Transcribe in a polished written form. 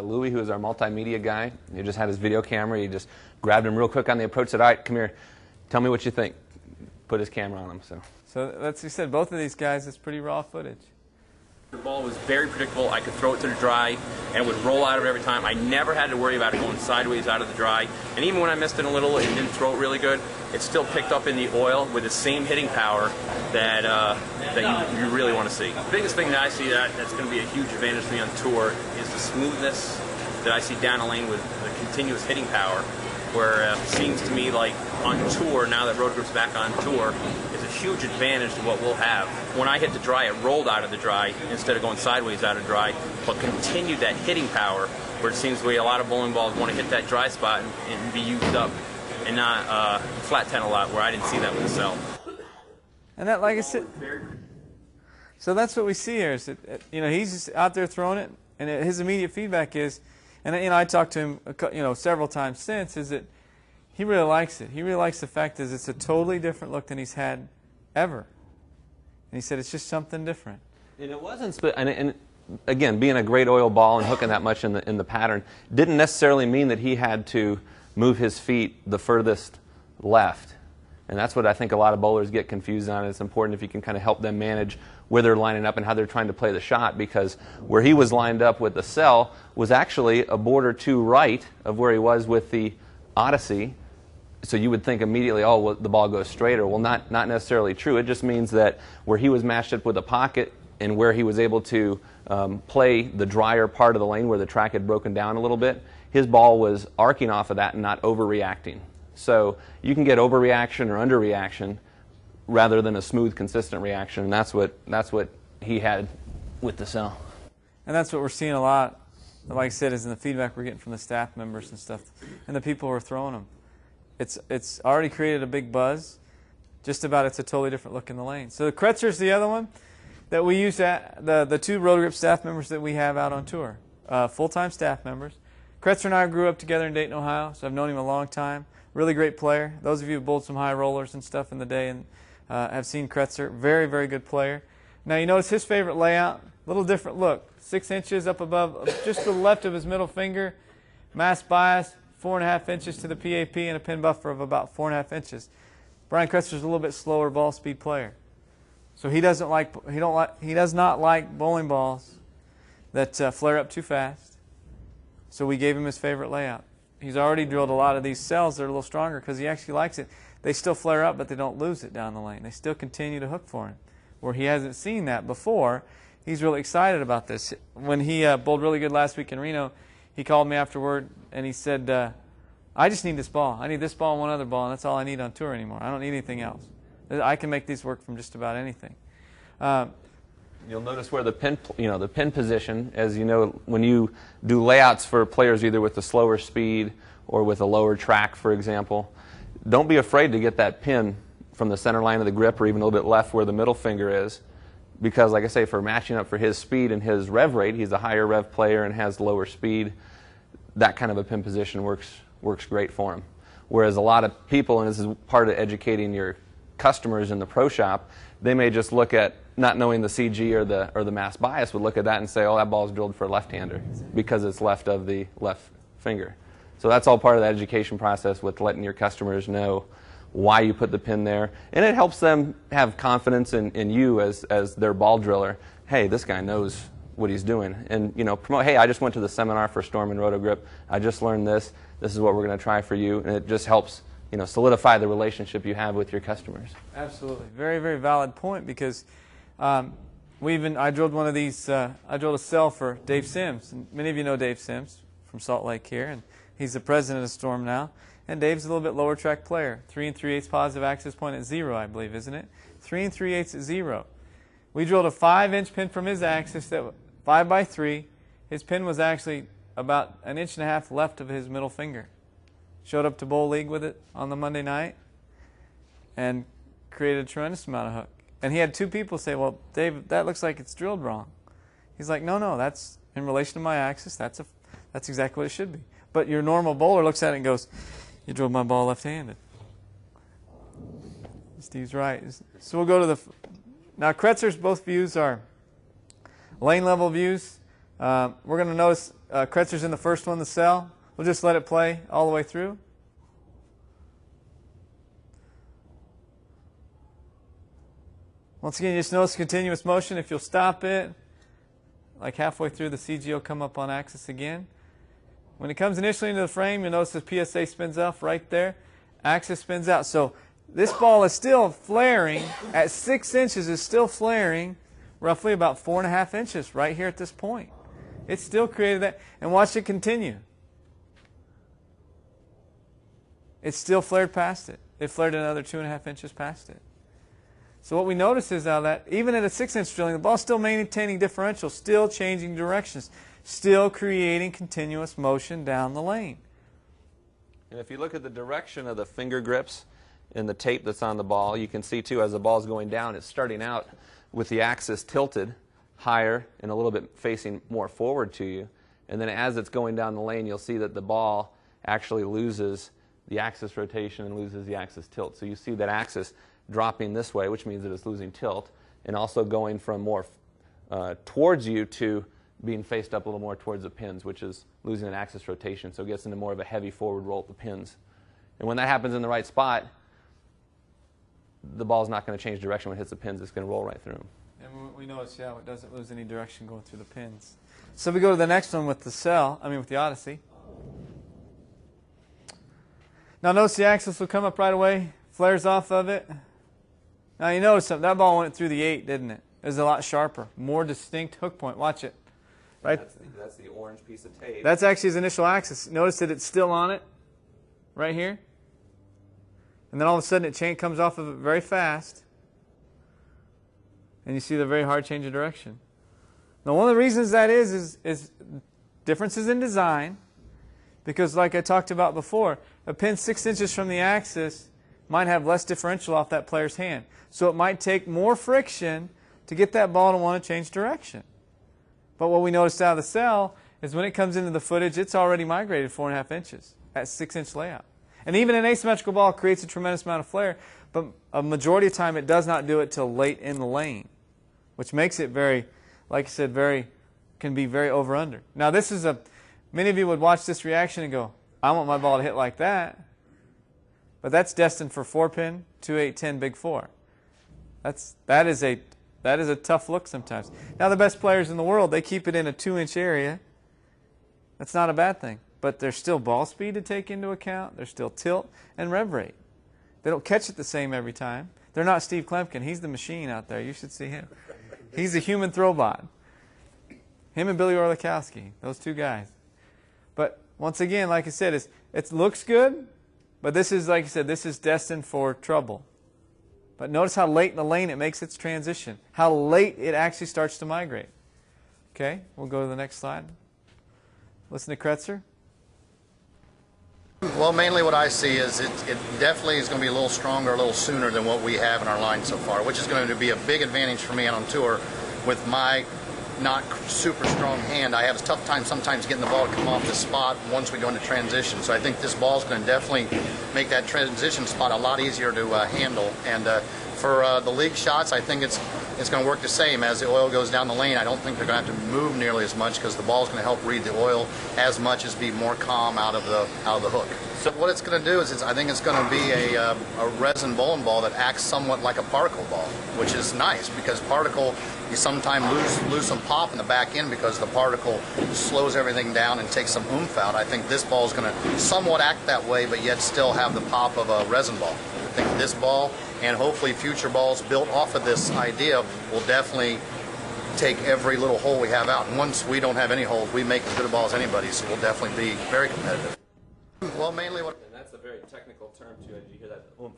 Louie, who is our multimedia guy. He just had his video camera. He just grabbed him real quick on the approach, said, all right, come here, tell me what you think. Put his camera on him. So that's, you said, both of these guys, it's pretty raw footage. The ball was very predictable. I could throw it to the dry and it would roll out of it every time. I never had to worry about it going sideways out of the dry. And even when I missed it a little and didn't throw it really good, it still picked up in the oil with the same hitting power that you really want to see. The biggest thing that I see that's going to be a huge advantage to me on tour is the smoothness that I see down the lane with the continuous hitting power, where it seems to me like on tour, now that Roto Grip's back on tour, is a huge advantage to what we'll have. When I hit the dry, it rolled out of the dry instead of going sideways out of dry, but continued that hitting power, where it seems to be a lot of bowling balls want to hit that dry spot and be used up and not flat 10 a lot, where I didn't see that with the cell. And that, like I said, so that's what we see here. Is that, he's just out there throwing it, and his immediate feedback is, and I talked to him several times since, is that he really likes it. He really likes the fact that it's a totally different look than he's had ever. And he said it's just something different. And it wasn't, and again, being a great oil ball and hooking that much in the pattern didn't necessarily mean that he had to move his feet the furthest left. And that's what I think a lot of bowlers get confused on. It's important if you can kind of help them manage where they're lining up and how they're trying to play the shot, because where he was lined up with the cell was actually a board or two right of where he was with the Odyssey. So you would think immediately, oh, well, the ball goes straighter. Well, not necessarily true. It just means that where he was matched up with a pocket and where he was able to play the drier part of the lane where the track had broken down a little bit, his ball was arcing off of that and not overreacting. So you can get overreaction or underreaction rather than a smooth, consistent reaction, and that's what he had with the cell. And that's what we're seeing a lot, like I said, is in the feedback we're getting from the staff members and stuff, and the people who are throwing them. It's already created a big buzz. Just about, it's a totally different look in the lane. So the Kretzer's the other one that we use, the two Roto Grip staff members that we have out on tour, full-time staff members. Kretzer and I grew up together in Dayton, Ohio, so I've known him a long time. Really great player. Those of you who bowled some high rollers and stuff in the day and have seen Kretzer, very, very good player. Now you notice his favorite layout, a little different look. 6 inches up above, just to the left of his middle finger, mass bias, 4.5 inches to the PAP, and a pin buffer of about 4.5 inches. Brian Kretzer's a little bit slower ball speed player, so he does not like bowling balls that flare up too fast. So we gave him his favorite layout. He's already drilled a lot of these cells that are a little stronger because he actually likes it. They still flare up, but they don't lose it down the lane. They still continue to hook for him. Where he hasn't seen that before, he's really excited about this. When he bowled really good last week in Reno, he called me afterward and he said, I just need this ball. I need this ball and one other ball, and that's all I need on tour anymore. I don't need anything else. I can make these work from just about anything. You'll notice where the pin position, as you know, when you do layouts for players either with a slower speed or with a lower track, for example, don't be afraid to get that pin from the center line of the grip or even a little bit left where the middle finger is, because, like I say, for matching up for his speed and his rev rate, he's a higher rev player and has lower speed. That kind of a pin position works great for him. Whereas a lot of people, and this is part of educating your customers in the pro shop, they may just look at, not knowing the CG or the mass bias, would look at that and say, oh, that ball's drilled for a left-hander because it's left of the left finger. So that's all part of the education process with letting your customers know why you put the pin there. And it helps them have confidence in you as their ball driller. Hey, this guy knows what he's doing. And, promote, hey, I just went to the seminar for Storm and Roto Grip. I just learned this. This is what we're going to try for you. And it just helps solidify the relationship you have with your customers. Absolutely. Very, very valid point, because I drilled one of these, I drilled a cell for Dave Sims. And many of you know Dave Sims from Salt Lake here, and he's the president of Storm now. And Dave's a little bit lower track player. 3 3/8 positive access point at 0, I believe, isn't it? 3 3/8 at 0. We drilled a 5-inch pin from his axis, that 5 by 3. His pin was actually about 1.5 inches left of his middle finger. Showed up to Bowl League with it on the Monday night and created a tremendous amount of hook. And he had 2 people say, well, Dave, that looks like it's drilled wrong. He's like, no, that's in relation to my axis. That's exactly what it should be. But your normal bowler looks at it and goes, you drilled my ball left-handed. Steve's right. So we'll go to now Kretzer's both views are lane level views. We're going to notice Kretzer's in the first one, the cell. We'll just let it play all the way through. Once again, you just notice continuous motion. If you'll stop it, like halfway through, the CG will come up on axis again. When it comes initially into the frame, you'll notice the PSA spins off right there. Axis spins out. So this ball is still flaring at 6 inches, is still flaring roughly about 4.5 inches right here at this point. It's still created that. And watch it continue. It's still flared past it. It flared another 2.5 inches past it. So what we notice is now that even at a 6-inch drilling, the ball's still maintaining differential, still changing directions, still creating continuous motion down the lane. And if you look at the direction of the finger grips and the tape that's on the ball, you can see too as the ball's going down, it's starting out with the axis tilted higher and a little bit facing more forward to you. And then as it's going down the lane, you'll see that the ball actually loses the axis rotation and loses the axis tilt. So you see that axis dropping this way, which means that it's losing tilt, and also going from more towards you to being faced up a little more towards the pins, which is losing an axis rotation. So it gets into more of a heavy forward roll at the pins. And when that happens in the right spot, the ball's not going to change direction when it hits the pins. It's going to roll right through them. And we notice, yeah, it doesn't lose any direction going through the pins. So we go to the next one with the Odyssey. Now notice the axis will come up right away, flares off of it. Now you notice something. That ball went through the 8, didn't it? It was a lot sharper, more distinct hook point. Watch it. Right? That's the orange piece of tape. That's actually his initial axis. Notice that it's still on it, right here. And then all of a sudden it comes off of it very fast. And you see the very hard change of direction. Now one of the reasons that is differences in design. Because like I talked about before, a pin 6 inches from the axis might have less differential off that player's hand. So it might take more friction to get that ball to want to change direction. But what we noticed out of the cell is when it comes into the footage, it's already migrated 4.5 inches at 6-inch layout. And even an asymmetrical ball creates a tremendous amount of flare, but a majority of the time it does not do it till late in the lane, which makes it very, like I said, can be very over-under. Now this is many of you would watch this reaction and go, I want my ball to hit like that. But that's destined for 4-pin, 2, 8, 10, big 4. That is a tough look sometimes. Now the best players in the world, they keep it in a 2-inch area. That's not a bad thing. But there's still ball speed to take into account. There's still tilt and rev rate. They don't catch it the same every time. They're not Steve Klemkin. He's the machine out there. You should see him. He's a human throwbot. Him and Billy Orlikowski, those two guys. But once again, like I said, it looks good, but this is, like I said, this is destined for trouble. But notice how late in the lane it makes its transition, how late it actually starts to migrate. Okay, we'll go to the next slide. Listen to Kretzer. Well, mainly what I see is it definitely is going to be a little stronger, a little sooner than what we have in our line so far, which is going to be a big advantage for me on tour with my not super strong hand. I have a tough time sometimes getting the ball to come off the spot once we go into transition. So I think this ball is going to definitely make that transition spot a lot easier to handle. And for the league shots, I think it's going to work the same. As the oil goes down the lane, I don't think they're going to have to move nearly as much because the ball is going to help read the oil as much as be more calm out of the hook. So what it's going to do is I think it's going to be a resin bowling ball that acts somewhat like a particle ball, which is nice because particle, you sometimes lose some pop in the back end because the particle slows everything down and takes some oomph out. I think this ball is going to somewhat act that way, but yet still have the pop of a resin ball. I think this ball and hopefully future balls built off of this idea will definitely take every little hole we have out. And once we don't have any holes, we make as good a ball as anybody, so we'll definitely be very competitive. Well, mainly what... And that's a very technical term, too. Did you hear that? Oomph.